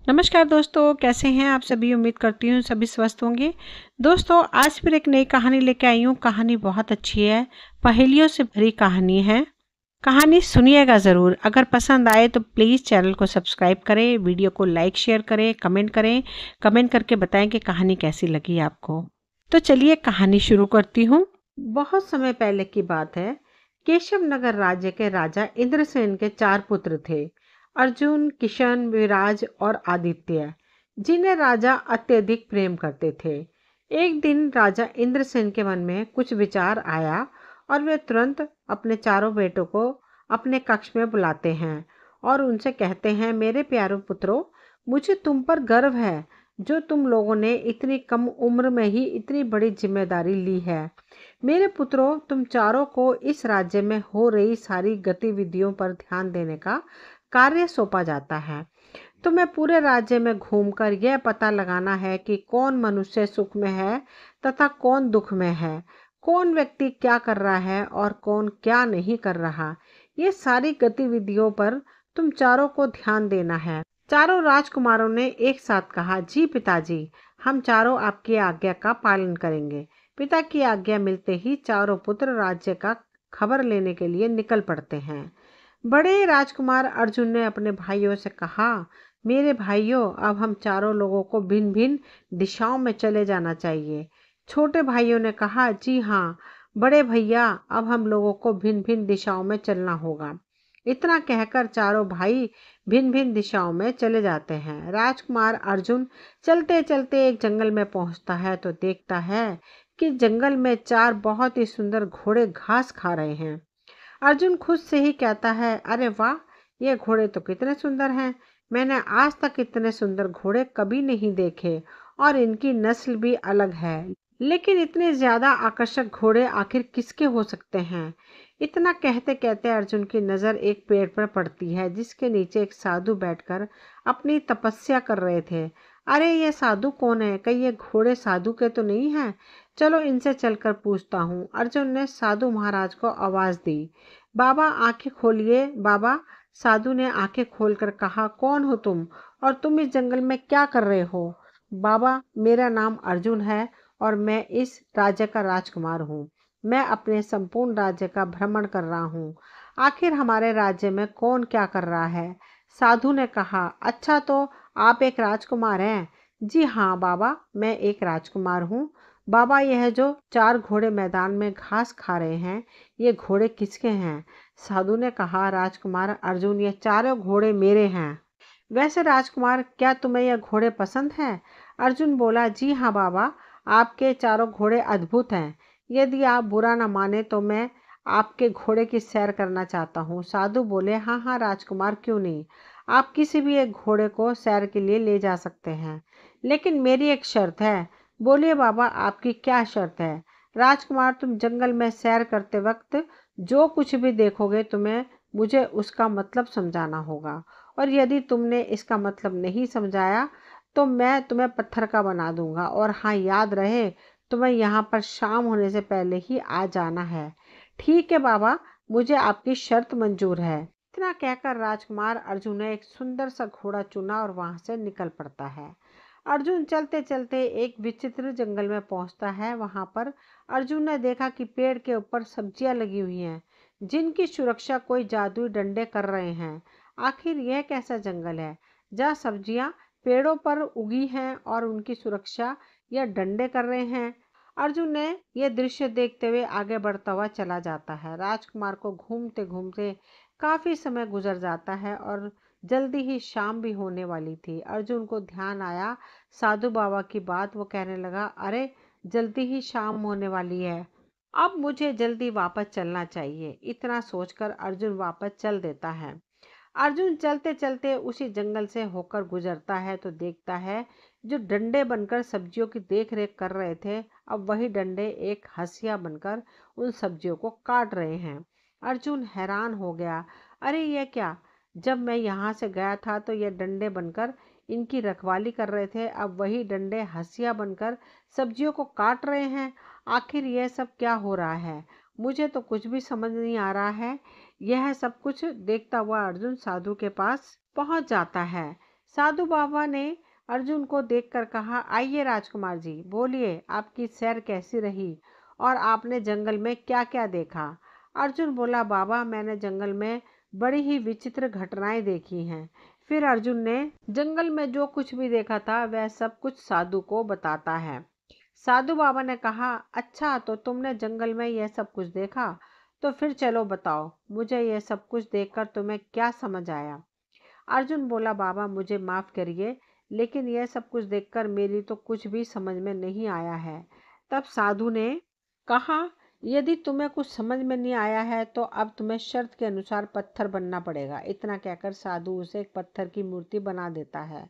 नमस्कार दोस्तों, कैसे हैं आप सभी। उम्मीद करती हूँ सभी स्वस्थ होंगे। दोस्तों, आज फिर एक नई कहानी लेके आई हूँ। कहानी बहुत अच्छी है, पहेलियों से भरी कहानी है। कहानी सुनिएगा ज़रूर। अगर पसंद आए तो प्लीज़ चैनल को सब्सक्राइब करें, वीडियो को लाइक शेयर करें, कमेंट करें। कमेंट करके बताएं कि कहानी कैसी लगी आपको। तो चलिए कहानी शुरू करती हूँ। बहुत समय पहले की बात है। केशव नगर राज्य के राजा इंद्रसेन के 4 पुत्र थे, अर्जुन, किशन, विराज और आदित्य, जिन्हें राजा अत्यधिक प्रेम करते थे। एक दिन राजा इंद्रसेन के मन में कुछ विचार आया और वे तुरंत अपने चारों बेटों को अपने कक्ष में बुलाते हैं और उनसे कहते हैं, मेरे प्यारे पुत्रों, मुझे तुम पर गर्व है जो तुम लोगों ने इतनी कम उम्र में ही इतनी बड़ी जिम्मेदारी ली है। मेरे पुत्रों, तुम चारों को इस राज्य में हो रही सारी गतिविधियों पर ध्यान देने का कार्य सौंपा जाता है। तुम्हें पूरे राज्य में घूमकर यह पता लगाना है कि कौन मनुष्य सुख में है तथा कौन दुख में है, कौन व्यक्ति क्या कर रहा है और कौन क्या नहीं कर रहा। ये सारी गतिविधियों पर तुम चारों को ध्यान देना है। चारों राजकुमारों ने एक साथ कहा, जी पिताजी, हम चारों आपकी आज्ञा का पालन करेंगे। पिता की आज्ञा मिलते ही चारों पुत्र राज्य का खबर लेने के लिए निकल पड़ते हैं। बड़े राजकुमार अर्जुन ने अपने भाइयों से कहा, मेरे भाइयों, अब हम चारों लोगों को भिन्न भिन्न दिशाओं में चले जाना चाहिए। छोटे भाइयों ने कहा, जी हाँ बड़े भैया, अब हम लोगों को भिन्न भिन्न दिशाओं में चलना होगा। इतना कहकर चारों भाई भिन्न भिन्न दिशाओं में चले जाते हैं। राजकुमार अर्जुन चलते चलते एक जंगल में पहुंचता है तो देखता है कि जंगल में 4 बहुत ही सुंदर घोड़े घास खा रहे हैं। अर्जुन खुद से ही कहता है, अरे वाह, ये घोड़े तो कितने सुंदर हैं। मैंने आज तक इतने सुंदर घोड़े कभी नहीं देखे और इनकी नस्ल भी अलग है। लेकिन इतने ज्यादा आकर्षक घोड़े आखिर किसके हो सकते हैं। इतना कहते कहते अर्जुन की नजर एक पेड़ पर पड़ती है जिसके नीचे एक साधु बैठकर अपनी तपस्या कर रहे थे। अरे ये साधु कौन है? कहीं ये घोड़े साधु के तो नहीं है? चलो इनसे चलकर पूछता हूँ। अर्जुन ने साधु महाराज को आवाज दी। बाबा आंखें खोलिए। बाबा, साधु ने आंखें खोलकर कहा, कौन हो तुम और तुम इस जंगल में क्या कर रहे हो? बाबा, मेरा नाम अर्जुन है और मैं इस राज्य का राजकुमार हूँ। मैं अपने संपूर्ण राज्य का भ्रमण कर रहा हूँ। आखिर हमारे राज्य में कौन क्या कर रहा है? साधु ने कहा, अच्छा तो आप एक राजकुमार हैं? जी हाँ बाबा, मैं एक राजकुमार हूँ। बाबा, यह जो 4 घोड़े मैदान में घास खा रहे हैं, ये घोड़े किसके हैं? साधु ने कहा, राजकुमार अर्जुन, ये चारों घोड़े मेरे हैं। वैसे राजकुमार, क्या तुम्हें यह घोड़े पसंद हैं? अर्जुन बोला, जी हाँ बाबा, आपके चारों घोड़े अद्भुत हैं। यदि आप बुरा न माने तो मैं आपके घोड़े की सैर करना चाहता हूँ। साधु बोले, हाँ हाँ राजकुमार, क्यों नहीं, आप किसी भी एक घोड़े को सैर के लिए ले जा सकते हैं, लेकिन मेरी एक शर्त है। बोलिए बाबा, आपकी क्या शर्त है? राजकुमार, तुम जंगल में सैर करते वक्त जो कुछ भी देखोगे तुम्हें मुझे उसका मतलब समझाना होगा, और यदि तुमने इसका मतलब नहीं समझाया तो मैं तुम्हें पत्थर का बना दूंगा। और हाँ, याद रहे, तुम्हें यहाँ पर शाम होने से पहले ही आ जाना है। ठीक है बाबा, मुझे आपकी शर्त मंजूर है। इतना कहकर राजकुमार अर्जुन ने एक सुंदर सा घोड़ा चुना और वहां से निकल पड़ता है। अर्जुन चलते चलते एक विचित्र जंगल में पहुंचता है। वहां पर अर्जुन ने देखा कि पेड़ के ऊपर सब्जियां लगी हुई हैं जिनकी सुरक्षा कोई जादुई डंडे कर रहे हैं। आखिर यह कैसा जंगल है जहाँ सब्जियां पेड़ों पर उगी हैं और उनकी सुरक्षा यह डंडे कर रहे हैं? अर्जुन ने यह दृश्य देखते हुए आगे बढ़ता हुआ चला जाता है। राजकुमार को घूमते घूमते काफी समय गुजर जाता है और जल्दी ही शाम भी होने वाली थी। अर्जुन को ध्यान आया साधु बाबा की बात। वो कहने लगा, अरे जल्दी ही शाम होने वाली है, अब मुझे जल्दी वापस चलना चाहिए। इतना सोचकर अर्जुन वापस चल देता है। अर्जुन चलते चलते उसी जंगल से होकर गुजरता है तो देखता है जो डंडे बनकर सब्जियों की देख रेख कर रहे थे, अब वही डंडे एक हंसिया बनकर उन सब्जियों को काट रहे हैं। अर्जुन हैरान हो गया, अरे यह क्या, जब मैं यहाँ से गया था तो ये डंडे बनकर इनकी रखवाली कर रहे थे, अब वही डंडे हंसिया बनकर सब्जियों को काट रहे हैं। आखिर यह सब क्या हो रहा है? मुझे तो कुछ भी समझ नहीं आ रहा है। यह सब कुछ देखता हुआ अर्जुन साधु के पास पहुंच जाता है। साधु बाबा ने अर्जुन को देखकर कहा, आइए राजकुमार जी, बोलिए आपकी सैर कैसी रही और आपने जंगल में क्या क्या देखा। अर्जुन बोला, बाबा मैंने जंगल में बड़ी ही विचित्र घटनाएं देखी हैं। फिर अर्जुन ने जंगल में जो कुछ भी देखा था वह सब कुछ साधु को बताता है। साधु बाबा ने कहा, अच्छा तो तुमने जंगल में यह सब कुछ देखा, तो फिर चलो बताओ मुझे यह सब कुछ देखकर तुम्हें क्या समझ आया। अर्जुन बोला, बाबा मुझे माफ करिए, लेकिन यह सब कुछ देखकर मेरी तो कुछ भी समझ में नहीं आया है। तब साधु ने कहा, यदि तुम्हें कुछ समझ में नहीं आया है तो अब तुम्हें शर्त के अनुसार पत्थर बनना पड़ेगा। इतना कहकर साधु उसे एक पत्थर की मूर्ति बना देता है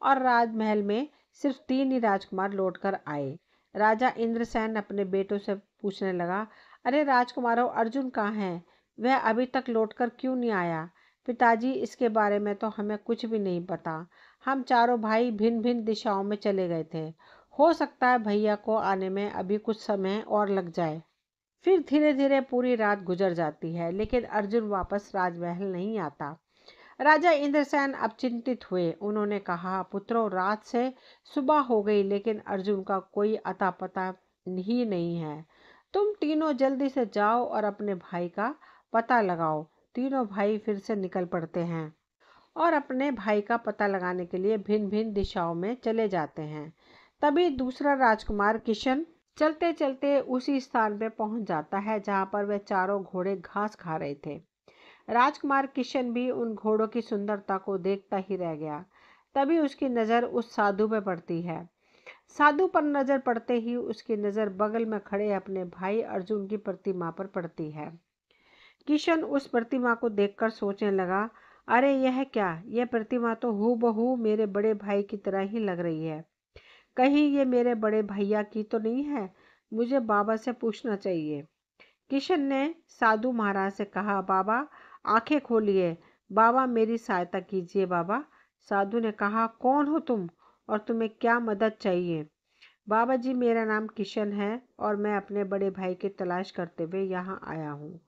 और राजमहल में सिर्फ 3 ही राजकुमार लौटकर आए। राजा इंद्रसेन अपने बेटों से पूछने लगा, अरे राजकुमारों, अर्जुन कहाँ है? वह अभी तक लौटकर क्यों नहीं आया? पिताजी, इसके बारे में तो हमें कुछ भी नहीं पता। हम चारों भाई भिन्न भिन्न दिशाओं में चले गए थे। हो सकता है भैया को आने में अभी कुछ समय और लग जाए। फिर धीरे धीरे पूरी रात गुजर जाती है, लेकिन अर्जुन वापस राजमहल नहीं आता। राजा इंद्रसेन अब चिंतित हुए। उन्होंने कहा, पुत्रों, रात से सुबह हो गई लेकिन अर्जुन का कोई अता पता ही नहीं है। तुम तीनों जल्दी से जाओ और अपने भाई का पता लगाओ। तीनों भाई फिर से निकल पड़ते हैं और अपने भाई का पता लगाने के लिए भिन्न भिन्न दिशाओं में चले जाते हैं। तभी दूसरा राजकुमार किशन चलते चलते उसी स्थान पर पहुंच जाता है जहां पर वे चारों घोड़े घास खा रहे थे। राजकुमार किशन भी उन घोड़ों की सुंदरता को देखता ही रह गया। तभी उसकी नज़र उस साधु पर पड़ती है। साधु पर नज़र पड़ते ही उसकी नज़र बगल में खड़े अपने भाई अर्जुन की प्रतिमा पर पड़ती है। किशन उस प्रतिमा को देखकर सोचने लगा, अरे यह क्या? यह प्रतिमा तो हूबहू मेरे बड़े भाई की तरह ही लग रही है। कहीं ये मेरे बड़े भैया की तो नहीं है? मुझे बाबा से पूछना चाहिए। किशन ने साधु महाराज से कहा, बाबा आंखें खोलिए, बाबा मेरी सहायता कीजिए बाबा। साधु ने कहा, कौन हो तुम और तुम्हें क्या मदद चाहिए? बाबा जी, मेरा नाम किशन है और मैं अपने बड़े भाई की तलाश करते हुए यहाँ आया हूँ।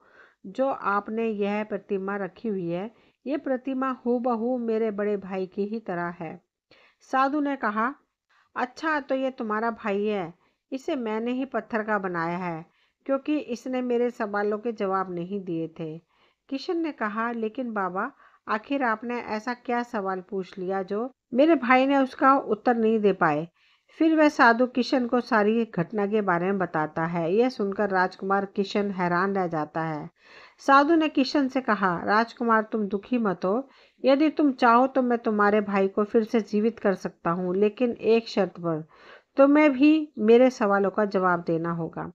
जो आपने यह प्रतिमा रखी हुई है, ये प्रतिमा हूबहू मेरे बड़े भाई की ही तरह है। साधु ने कहा, अच्छा तो ये तुम्हारा भाई है। इसे मैंने ही पत्थर का बनाया है क्योंकि इसने मेरे सवालों के जवाब नहीं दिए थे। किशन ने कहा, लेकिन बाबा आखिर आपने ऐसा क्या सवाल पूछ लिया जो मेरे भाई ने उसका उत्तर नहीं दे पाए? फिर वह साधु किशन को सारी घटना के बारे में बताता है। यह सुनकर राजकुमार किशन हैरान रह जाता है। साधु ने किशन से कहा, राजकुमार तुम दुखी मत हो। यदि तुम चाहो तो मैं तुम्हारे भाई को फिर से जीवित कर सकता हूँ, लेकिन एक शर्त पर। तुम्हें भी मेरे सवालों का जवाब देना होगा।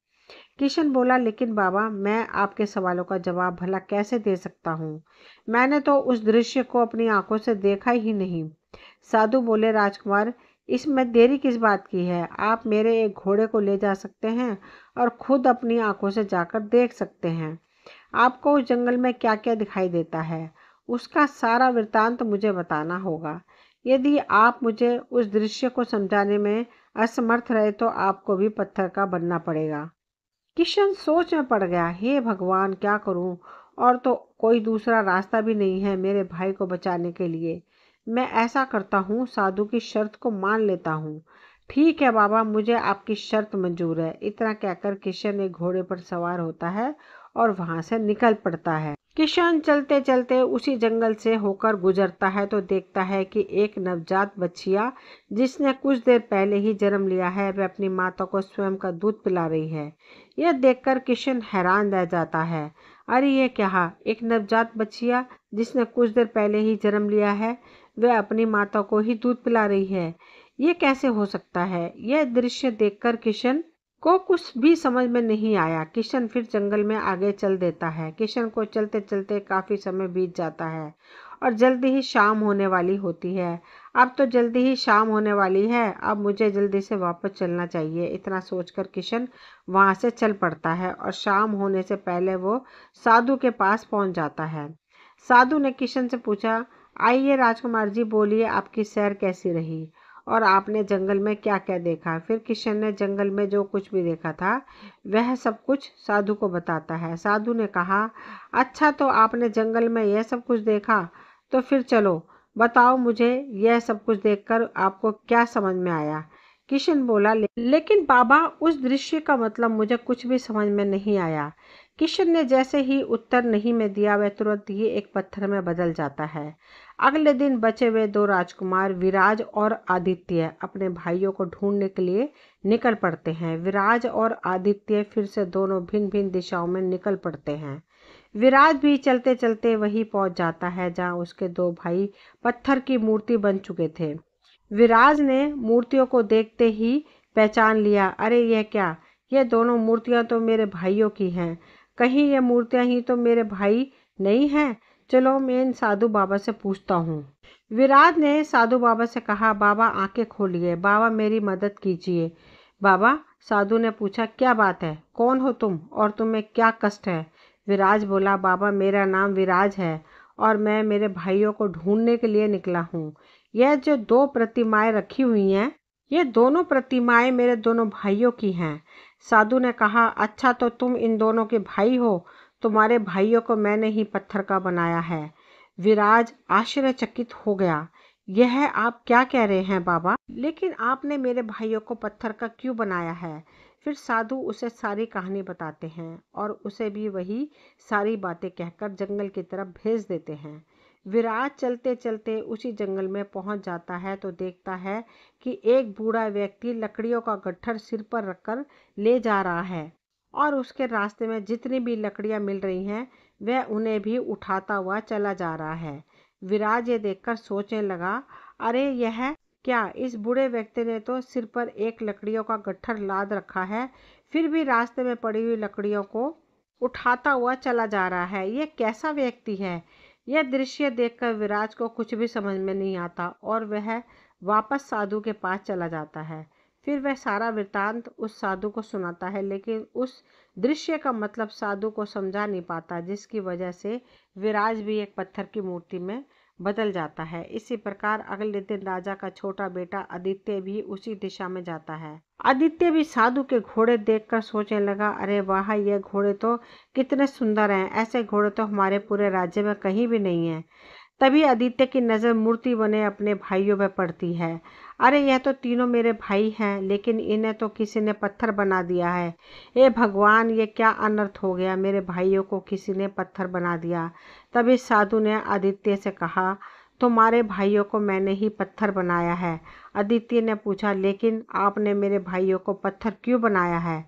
किशन बोला, लेकिन बाबा मैं आपके सवालों का जवाब भला कैसे दे सकता हूँ? मैंने तो उस दृश्य को अपनी आंखों से देखा ही नहीं। साधु बोले, राजकुमार इसमें देरी किस बात की है? आप मेरे एक घोड़े को ले जा सकते हैं और खुद अपनी आंखों से जाकर देख सकते हैं। आपको उस जंगल में क्या क्या दिखाई देता है उसका सारा वृत्तांत मुझे बताना होगा। यदि आप मुझे उस दृश्य को समझाने में असमर्थ रहे तो आपको भी पत्थर का बनना पड़ेगा। किशन सोच में पड़ गया, हे भगवान क्या करूं? और तो कोई दूसरा रास्ता भी नहीं है मेरे भाई को बचाने के लिए। मैं ऐसा करता हूँ, साधु की शर्त को मान लेता हूँ। ठीक है बाबा, मुझे आपकी शर्त मंजूर है। इतना कहकर किशन एक घोड़े पर सवार होता है और वहां से निकल पड़ता है। किशन चलते चलते उसी जंगल से होकर गुजरता है तो देखता है कि एक नवजात बच्चिया जिसने कुछ देर पहले ही जन्म लिया है वह अपनी माता को स्वयं का दूध पिला रही है। यह देखकर किशन हैरान रह जाता है। अरे ये क्या? एक नवजात बच्चिया जिसने कुछ देर पहले ही जन्म लिया है वह अपनी माता को ही दूध पिला रही है। ये कैसे हो सकता है? यह दृश्य देखकर किशन को कुछ भी समझ में नहीं आया। किशन फिर जंगल में आगे चल देता है। किशन को चलते चलते काफी समय बीत जाता है और जल्दी ही शाम होने वाली होती है। अब तो जल्दी ही शाम होने वाली है, अब मुझे जल्दी से वापस चलना चाहिए। इतना सोचकर किशन वहां से चल पड़ता है और शाम होने से पहले वो साधु के पास पहुंच जाता है। साधु ने किशन से पूछा, आइए राजकुमार जी, बोलिए आपकी सैर कैसी रही और आपने जंगल में क्या क्या देखा? फिर किशन ने जंगल में जो कुछ भी देखा था वह सब कुछ साधु को बताता है। साधु ने कहा, अच्छा तो आपने जंगल में यह सब कुछ देखा, तो फिर चलो बताओ मुझे यह सब कुछ देखकर आपको क्या समझ में आया? किशन बोला, लेकिन बाबा उस दृश्य का मतलब मुझे कुछ भी समझ में नहीं आया। किशन ने जैसे ही उत्तर नहीं में दिया वह तुरंत ही एक पत्थर में बदल जाता है। अगले दिन बचे हुए दो राजकुमार विराज और आदित्य अपने भाइयों को ढूंढने के लिए निकल पड़ते हैं। विराज और आदित्य फिर से दोनों भिन्न भिन्न दिशाओं में निकल पड़ते हैं। विराज भी चलते चलते वहीं पहुंच जाता है जहां उसके दो भाई पत्थर की मूर्ति बन चुके थे। विराज ने मूर्तियों को देखते ही पहचान लिया। अरे यह क्या, ये दोनों मूर्तियां तो मेरे भाइयों की हैं। कहीं ये मूर्तियां ही तो मेरे भाई नहीं हैं? चलो मैं इन साधु बाबा से पूछता हूँ। विराज ने साधु बाबा से कहा, बाबा आंखें खोलिए, बाबा मेरी मदद कीजिए। बाबा, साधु ने पूछा, क्या बात है? कौन हो तुम और तुम्हें क्या कष्ट है? विराज बोला, बाबा मेरा नाम विराज है और मैं मेरे भाइयों को ढूंढने के लिए निकला हूँ। यह जो दो प्रतिमाएं रखी हुई हैं, ये दोनों प्रतिमाएं मेरे दोनों भाइयों की हैं। साधु ने कहा, अच्छा तो तुम इन दोनों के भाई हो? तुम्हारे भाइयों को मैंने ही पत्थर का बनाया है। विराज आश्चर्यचकित हो गया। यह आप क्या कह रहे हैं बाबा? लेकिन आपने मेरे भाइयों को पत्थर का क्यों बनाया है? फिर साधु उसे सारी कहानी बताते हैं और उसे भी वही सारी बातें कहकर जंगल की तरफ भेज देते हैं। विराज चलते चलते उसी जंगल में पहुंच जाता है तो देखता है कि एक बूढ़ा व्यक्ति लकड़ियों का गट्ठर सिर पर रखकर ले जा रहा है और उसके रास्ते में जितनी भी लकड़ियां मिल रही हैं वह उन्हें भी उठाता हुआ चला जा रहा है। विराज ये देखकर सोचने लगा, अरे यह क्या, इस बूढ़े व्यक्ति ने तो सिर पर एक लकड़ियों का गट्ठर लाद रखा है, फिर भी रास्ते में पड़ी हुई लकड़ियों को उठाता हुआ चला जा रहा है। यह कैसा व्यक्ति है? यह दृश्य देखकर विराज को कुछ भी समझ में नहीं आता और वह वापस साधु के पास चला जाता है। फिर वह सारा वृतांत उस साधु को सुनाता है, लेकिन उस दृश्य का मतलब साधु को समझा नहीं पाता, जिसकी वजह से विराज भी एक पत्थर की मूर्ति में बदल जाता है। इसी प्रकार अगले दिन राजा का छोटा बेटा आदित्य भी उसी दिशा में जाता है। आदित्य भी साधु के घोड़े देखकर सोचने लगा, अरे वाह, ये घोड़े तो कितने सुंदर हैं, ऐसे घोड़े तो हमारे पूरे राज्य में कहीं भी नहीं है। तभी आदित्य की नज़र मूर्ति बने अपने भाइयों पर पड़ती है। अरे यह तो तीनों मेरे भाई हैं, लेकिन इन्हें तो किसी ने पत्थर बना दिया है। हे भगवान, ये क्या अनर्थ हो गया, मेरे भाइयों को किसी ने पत्थर बना दिया। तभी साधु ने आदित्य से कहा, तुम्हारे भाइयों को मैंने ही पत्थर बनाया है। आदित्य ने पूछा, लेकिन आपने मेरे भाइयों को पत्थर क्यों बनाया है?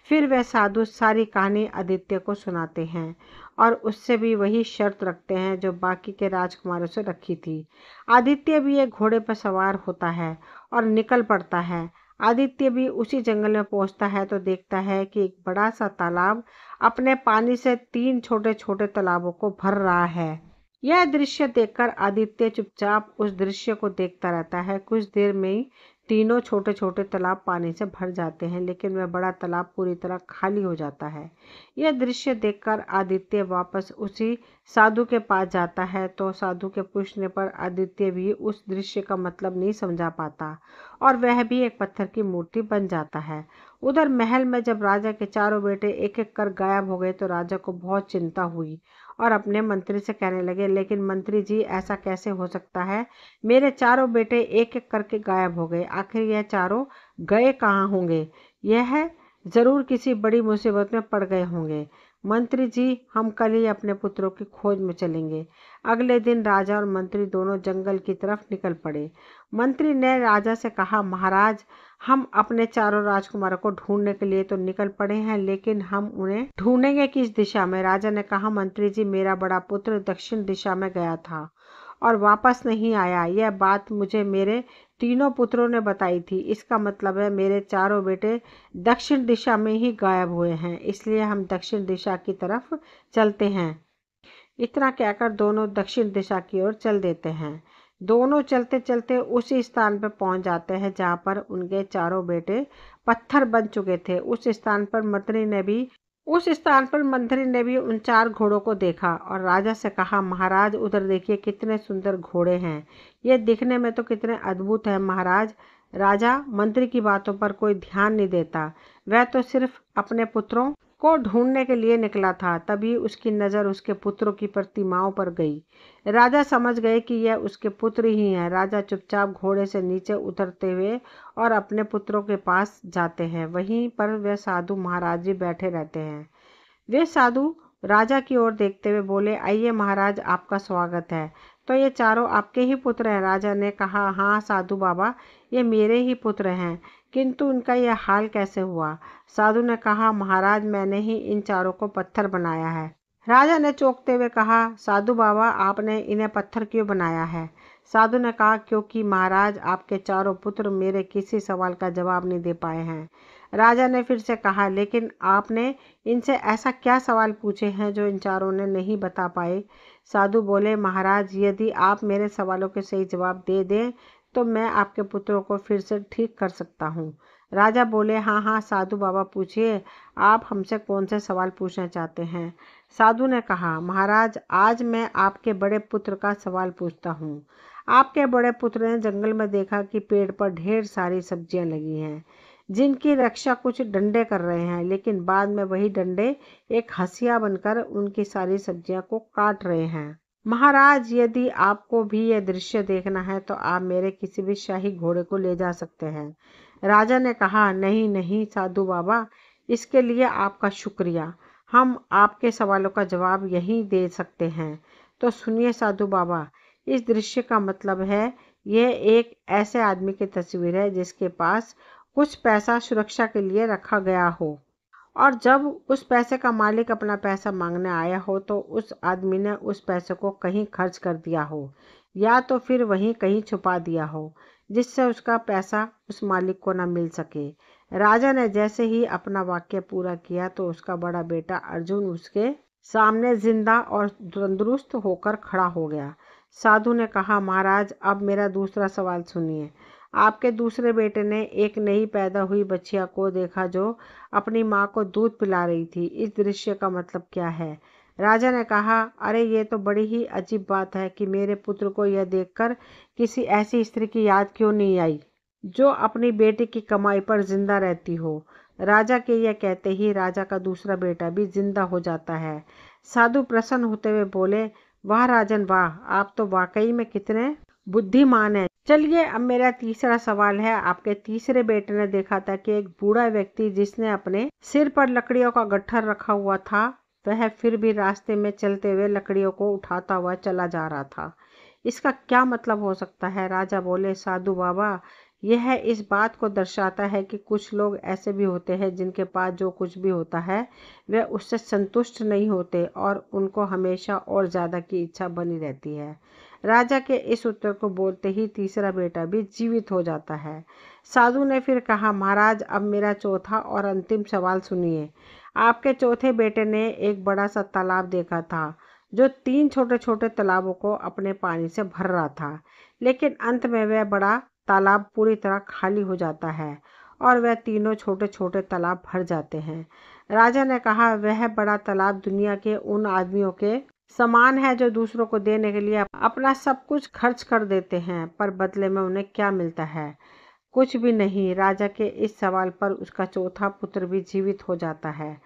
फिर वह साधु सारी कहानी आदित्य को सुनाते हैं और उससे भी वही शर्त रखते हैं जो बाकी के राजकुमारों से रखी थी। आदित्य भी एक घोड़े पर सवार होता है और निकल पड़ता है। आदित्य भी उसी जंगल में पहुंचता है तो देखता है कि एक बड़ा सा तालाब अपने पानी से 3 छोटे छोटे तालाबों को भर रहा है। यह दृश्य देखकर आदित्य चुपचाप उस दृश्य को देखता रहता है। कुछ देर में ही तीनों छोटे छोटे तालाब पानी से भर जाते हैं, लेकिन वह बड़ा तालाब पूरी तरह खाली हो जाता है। यह दृश्य देखकर आदित्य वापस उसी साधु के पास जाता है तो साधु के पूछने पर आदित्य भी उस दृश्य का मतलब नहीं समझा पाता और वह भी एक पत्थर की मूर्ति बन जाता है। उधर महल में जब राजा के चारों बेटे एक एक कर गायब हो गए तो राजा को बहुत चिंता हुई और अपने मंत्री से कहने लगे, लेकिन मंत्री जी, ऐसा कैसे हो सकता है? मेरे चारों बेटे एक एक करके गायब हो गए, आखिर यह चारों गए कहाँ होंगे? यह जरूर किसी बड़ी मुसीबत में पड़ गए होंगे। मंत्री जी, हम कल ही अपने पुत्रों की खोज में चलेंगे। अगले दिन राजा और मंत्री दोनों जंगल की तरफ निकल पड़े। मंत्री ने राजा से कहा, महाराज, हम अपने चारों राजकुमारों को ढूंढने के लिए तो निकल पड़े हैं, लेकिन हम उन्हें ढूंढेंगे किस दिशा में? राजा ने कहा, मंत्री जी, मेरा बड़ा पुत्र दक्षिण दिशा में गया था और वापस नहीं आया। यह बात मुझे मेरे तीनों पुत्रों ने बताई थी। इसका मतलब है मेरे चारों बेटे दक्षिण दिशा में ही गायब हुए हैं, इसलिए हम दक्षिण दिशा की तरफ चलते हैं। इतना कहकर दोनों दक्षिण दिशा की ओर चल देते हैं। दोनों चलते चलते उसी स्थान पर पहुंच जाते हैं जहां पर उनके चारों बेटे पत्थर बन चुके थे। उस स्थान पर मंत्री ने भी उन 4 घोड़ों को देखा और राजा से कहा, महाराज, उधर देखिए, कितने सुंदर घोड़े हैं। ये दिखने में तो कितने अद्भुत हैं महाराज। राजा मंत्री की बातों पर कोई ध्यान नहीं देता, वह तो सिर्फ अपने पुत्रों को ढूंढने के लिए निकला था। तभी उसकी नज़र उसके पुत्रों की प्रतिमाओं पर गई। राजा समझ गए कि यह उसके पुत्र ही हैं। राजा चुपचाप घोड़े से नीचे उतरते हुए और अपने पुत्रों के पास जाते हैं। वहीं पर वे साधु महाराज जी बैठे रहते हैं। वे साधु राजा की ओर देखते हुए बोले, आइए महाराज, आपका स्वागत है। तो ये चारों आपके ही पुत्र हैं? राजा ने कहा, हाँ साधु बाबा, ये मेरे ही पुत्र हैं, किंतु उनका यह हाल कैसे हुआ? साधु ने कहा, महाराज, मैंने ही इन चारों को पत्थर बनाया है। राजा ने चौंकते हुए कहा, साधु बाबा, आपने इन्हें पत्थर क्यों बनाया है? साधु ने कहा, क्योंकि महाराज, आपके चारों पुत्र मेरे किसी सवाल का जवाब नहीं दे पाए हैं। राजा ने फिर से कहा, लेकिन आपने इनसे ऐसा क्या सवाल पूछे हैं जो इन चारों ने नहीं बता पाए? साधु बोले, महाराज, यदि आप मेरे सवालों के सही जवाब दे दें तो मैं आपके पुत्रों को फिर से ठीक कर सकता हूँ। राजा बोले, हाँ हाँ साधु बाबा, पूछिए, आप हमसे कौन से सवाल पूछना चाहते हैं? साधु ने कहा, महाराज, आज मैं आपके बड़े पुत्र का सवाल पूछता हूँ। आपके बड़े पुत्र ने जंगल में देखा कि पेड़ पर ढेर सारी सब्जियां लगी हैं, जिनकी रक्षा कुछ डंडे कर रहे हैं, लेकिन बाद में वही डंडे एक हंसिया बनकर उनकी सारी सब्जियां को काट रहे हैं। महाराज, यदि आपको भी यह दृश्य देखना है तो आप मेरे किसी भी शाही घोड़े को ले जा सकते हैं। राजा ने कहा, नहीं नहीं साधु बाबा, इसके लिए आपका शुक्रिया। हम आपके सवालों का जवाब यहीं दे सकते हैं। तो सुनिए साधु बाबा, इस दृश्य का मतलब है, यह एक ऐसे आदमी की तस्वीर है जिसके पास कुछ पैसा सुरक्षा के लिए रखा गया हो, और जब उस पैसे का मालिक अपना पैसा मांगने आया हो तो उस आदमी ने उस पैसे को कहीं खर्च कर दिया हो, या तो फिर वहीं कहीं छुपा दिया हो, जिससे उसका पैसा उस मालिक को न मिल सके। राजा ने जैसे ही अपना वाक्य पूरा किया तो उसका बड़ा बेटा अर्जुन उसके सामने जिंदा और तंदुरुस्त होकर खड़ा हो गया। साधु ने कहा, महाराज, अब मेरा दूसरा सवाल सुनिए। आपके दूसरे बेटे ने एक नई पैदा हुई बच्चिया को देखा जो अपनी माँ को दूध पिला रही थी। इस दृश्य का मतलब क्या है? राजा ने कहा, अरे ये तो बड़ी ही अजीब बात है कि मेरे पुत्र को यह देखकर किसी ऐसी स्त्री की याद क्यों नहीं आई जो अपनी बेटी की कमाई पर जिंदा रहती हो। राजा के यह कहते ही राजा का दूसरा बेटा भी जिंदा हो जाता है। साधु प्रसन्न होते हुए बोले, वाह राजन वाह, आप तो वाकई में कितने बुद्धिमान है। चलिए, अब मेरा तीसरा सवाल है। आपके तीसरे बेटे ने देखा था कि एक बूढ़ा व्यक्ति जिसने अपने सिर पर लकड़ियों का गट्ठर रखा हुआ था, वह फिर भी रास्ते में चलते हुए लकड़ियों को उठाता हुआ चला जा रहा था। इसका क्या मतलब हो सकता है? राजा बोले, साधु बाबा, यह इस बात को दर्शाता है कि कुछ लोग ऐसे भी होते हैं जिनके पास जो कुछ भी होता है वे उससे संतुष्ट नहीं होते और उनको हमेशा और ज़्यादा की इच्छा बनी रहती है। राजा के इस उत्तर को बोलते ही तीसरा बेटा भी जीवित हो जाता है। साधु ने फिर कहा, महाराज, अब मेरा चौथा और अंतिम सवाल सुनिए। आपके चौथे बेटे ने एक बड़ा सा तालाब देखा था जो 3 छोटे छोटे तालाबों को अपने पानी से भर रहा था, लेकिन अंत में वह बड़ा तालाब पूरी तरह खाली हो जाता है और वह तीनों छोटे छोटे तालाब भर जाते हैं। राजा ने कहा, वह बड़ा तालाब दुनिया के उन आदमियों के समान है जो दूसरों को देने के लिए अपना सब कुछ खर्च कर देते हैं, पर बदले में उन्हें क्या मिलता है? कुछ भी नहीं। राजा के इस सवाल पर उसका चौथा पुत्र भी जीवित हो जाता है।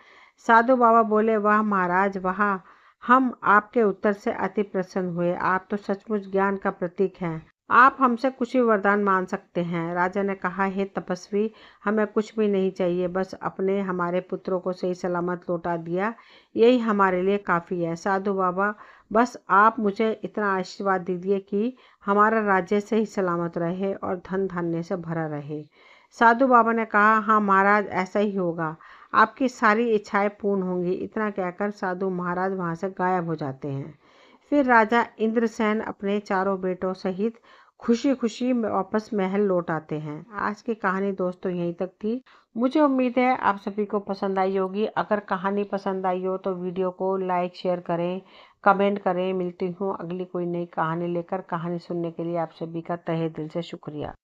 साधु बाबा बोले, वाह महाराज वाह, हम आपके उत्तर से अति प्रसन्न हुए। आप तो सचमुच ज्ञान का प्रतीक हैं। आप हमसे कुछ भी वरदान मांग सकते हैं। राजा ने कहा, हे तपस्वी, हमें कुछ भी नहीं चाहिए, बस अपने हमारे पुत्रों को सही सलामत लौटा दिया, यही हमारे लिए काफ़ी है। साधु बाबा, बस आप मुझे इतना आशीर्वाद दीजिए कि हमारा राज्य सही सलामत रहे और धन धान्य से भरा रहे। साधु बाबा ने कहा, हाँ महाराज, ऐसा ही होगा, आपकी सारी इच्छाएं पूर्ण होंगी। इतना कहकर साधु महाराज वहाँ से गायब हो जाते हैं। फिर राजा इंद्रसेन अपने चारों बेटों सहित खुशी खुशी वापस महल लौट आते हैं। आज की कहानी दोस्तों यहीं तक थी। मुझे उम्मीद है आप सभी को पसंद आई होगी। अगर कहानी पसंद आई हो तो वीडियो को लाइक शेयर करें, कमेंट करें। मिलती हूँ अगली कोई नई कहानी लेकर। कहानी सुनने के लिए आप सभी का तहे दिल से शुक्रिया।